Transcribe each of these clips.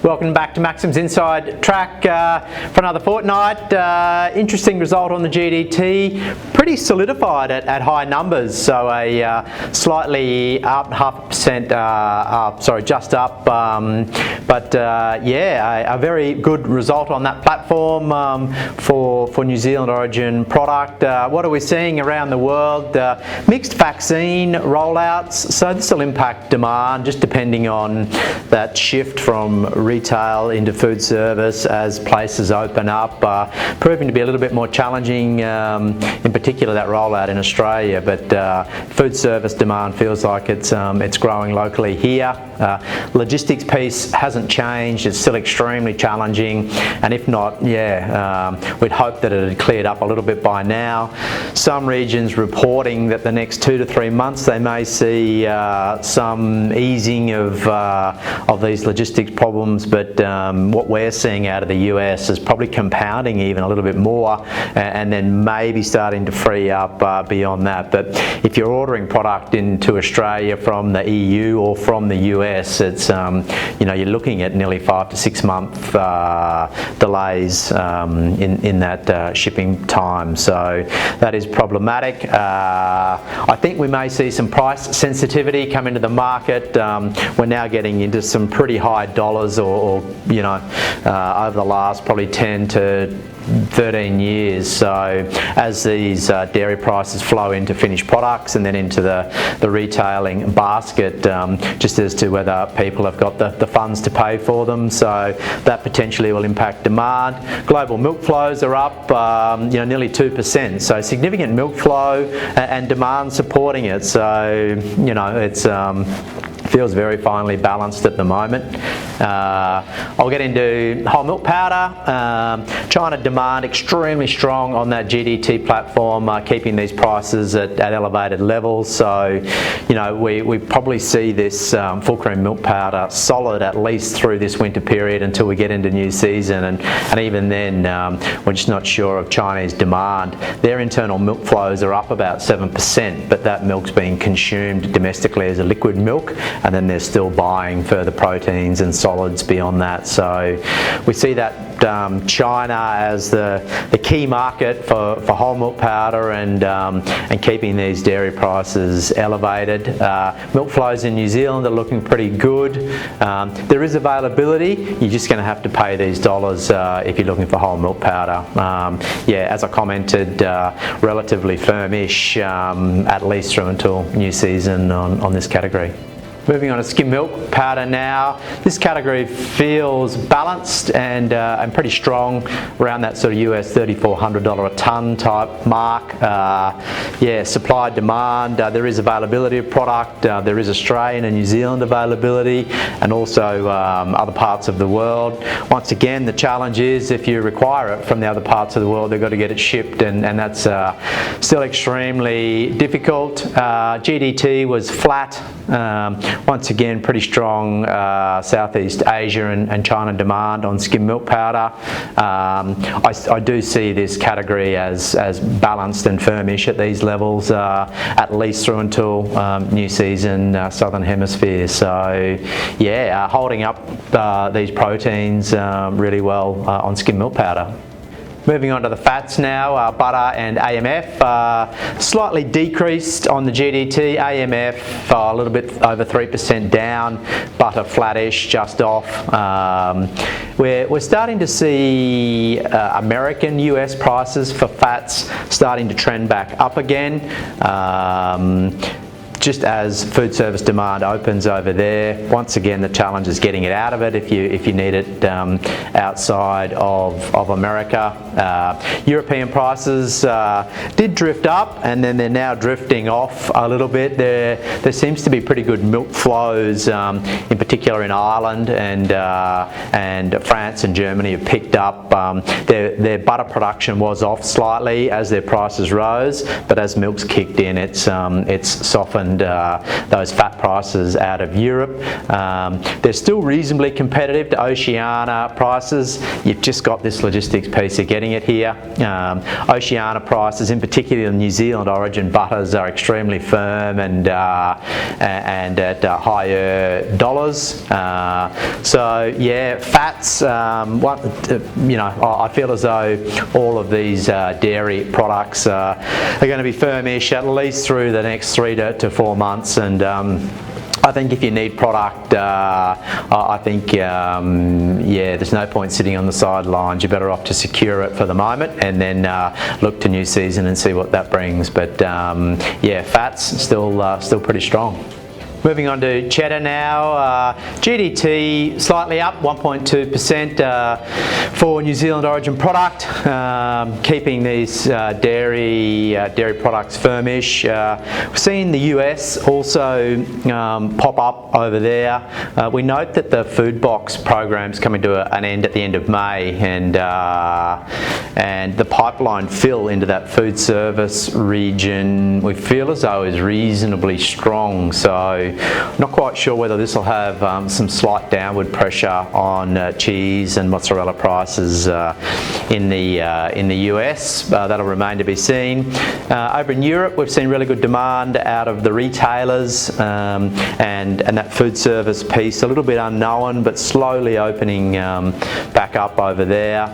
Welcome back to Maxim's Inside Track for another fortnight. Interesting result on the GDT, pretty solidified at high numbers, so a slightly up, 0.5% up, sorry, just up, but yeah, a very good result on that platform for New Zealand origin product. What are we seeing around the world? Mixed vaccine rollouts, so this will impact demand just depending on that shift from retail into food service as places open up, proving to be a little bit more challenging, in particular that rollout in Australia, but food service demand feels like it's growing locally here. Logistics piece hasn't changed, it's still extremely challenging, and if not, we'd hope that it had cleared up a little bit by now. Some regions reporting that the next 2 to 3 months they may see some easing of these logistics problems, but what we're seeing out of the US is probably compounding even a little bit more, and then maybe starting to free up beyond that. But if you're ordering product into Australia from the EU or from the US, it's you're looking at nearly 5 to 6 month delays in that shipping time, so that is problematic. I think we may see some price sensitivity come into the market. We're now getting into some pretty high dollars, or over the last probably 10 to 13 years. So as these dairy prices flow into finished products and then into the retailing basket, just as to whether people have got the funds to pay for them, so that potentially will impact demand. Global milk flows are up nearly 2%, so significant milk flow and demand supporting it, so it's feels very finely balanced at the moment. I'll get into whole milk powder. China demand extremely strong on that GDT platform, keeping these prices at elevated levels. So, we probably see this full cream milk powder solid at least through this winter period until we get into new season, and even then, we're just not sure of Chinese demand. Their internal milk flows are up about 7%, but that milk's being consumed domestically as a liquid milk, and then they're still buying further proteins and solids beyond that. So we see that China as the key market for whole milk powder and keeping these dairy prices elevated. Milk flows in New Zealand are looking pretty good. There is availability, you're just going to have to pay these dollars if you're looking for whole milk powder. As I commented, relatively firmish, at least through until new season on this category. Moving on to skim milk powder now. This category feels balanced and pretty strong around that sort of US $3,400 a tonne type mark. Supply demand, there is availability of product, there is Australian and New Zealand availability, and also other parts of the world. Once again, the challenge is if you require it from the other parts of the world, they've got to get it shipped, and that's still extremely difficult. GDT was flat. Once again, pretty strong Southeast Asia and China demand on skim milk powder. I do see this category as balanced and firmish at these levels, at least through until new season, Southern Hemisphere. So holding up these proteins really well on skim milk powder. Moving on to the fats now, butter and AMF, slightly decreased on the GDT, AMF a little bit over 3% down, butter flattish, just off. We're starting to see American US prices for fats starting to trend back up again. Just as food service demand opens over there. Once again, the challenge is getting it out of it if you need it outside of America. European prices did drift up, and then they're now drifting off a little bit. There seems to be pretty good milk flows, in particular in Ireland and France and Germany have picked up. Their butter production was off slightly as their prices rose, but as milk's kicked in, it's softened and those fat prices out of Europe. They're still reasonably competitive to Oceania prices. You've just got this logistics piece of getting it here. Oceania prices, in particular New Zealand origin butters, are extremely firm and at higher dollars. So yeah, fats. I feel as though all of these dairy products are going to be firmish at least through the next 3 to 4 months, and I think if you need product, I think there's no point sitting on the sidelines. You're better off to secure it for the moment and then look to new season and see what that brings. But fats still pretty strong. Moving on to cheddar now. GDT slightly up 1.2% for New Zealand origin product, keeping these dairy products firmish. We've seen the US also pop up over there. We note that the food box program's coming to an end at the end of May, and the pipeline fill into that food service region we feel as though is reasonably strong. So not quite sure whether this will have some slight downward pressure on cheese and mozzarella prices in the US. That'll remain to be seen. Over in Europe, we've seen really good demand out of the retailers, and that food service piece a little bit unknown, but slowly opening back up over there,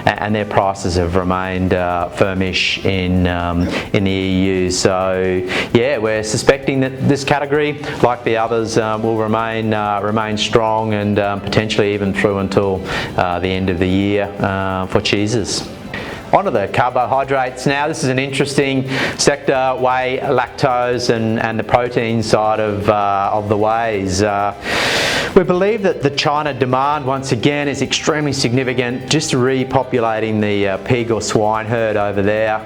and their prices have remained firmish in the EU. So yeah, we're suspecting that this category, like the others, will remain strong and potentially even through until the end of the year for cheeses. On to the carbohydrates now. This is an interesting sector: whey, lactose, and the protein side of the wheys. We believe that the China demand, once again, is extremely significant, just repopulating the pig or swine herd over there.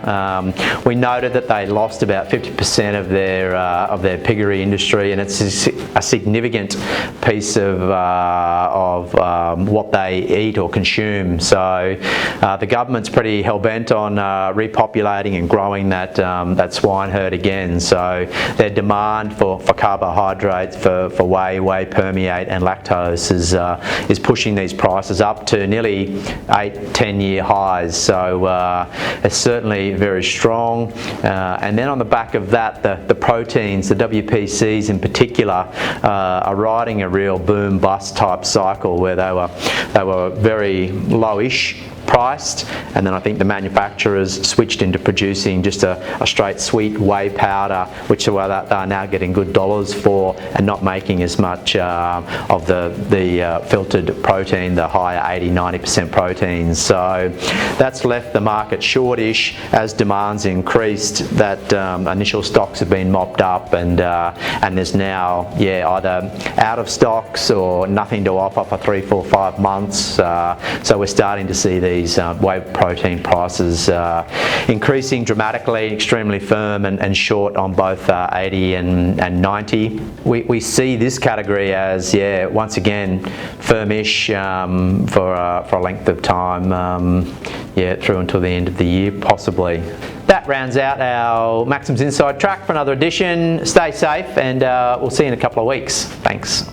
We noted that they lost about 50% of their piggery industry, and it's a significant piece of what they eat or consume. So the government's pretty hell-bent on repopulating and growing that swine herd again. So their demand for carbohydrates, for whey permeate and lactose is pushing these prices up to nearly 8-10-year highs. So it's certainly very strong. And then on the back of that, the proteins, the WPCs in particular, are riding a real boom-bust type cycle where they were very lowish priced, and then I think the manufacturers switched into producing just a straight sweet whey powder, which they're now getting good dollars for, and not making as much of the filtered protein, the higher 80-90% proteins. So that's left the market shortish as demand's increased. That initial stocks have been mopped up, and there's now either out of stocks or nothing to offer for 3, 4, 5 months. So we're starting to see these whey protein prices increasing dramatically, extremely firm and short on both 80 and 90. We see this category as once again firmish for a length of time, through until the end of the year possibly. That rounds out our Maxims Inside Track for another edition. Stay safe, and we'll see you in a couple of weeks. Thanks.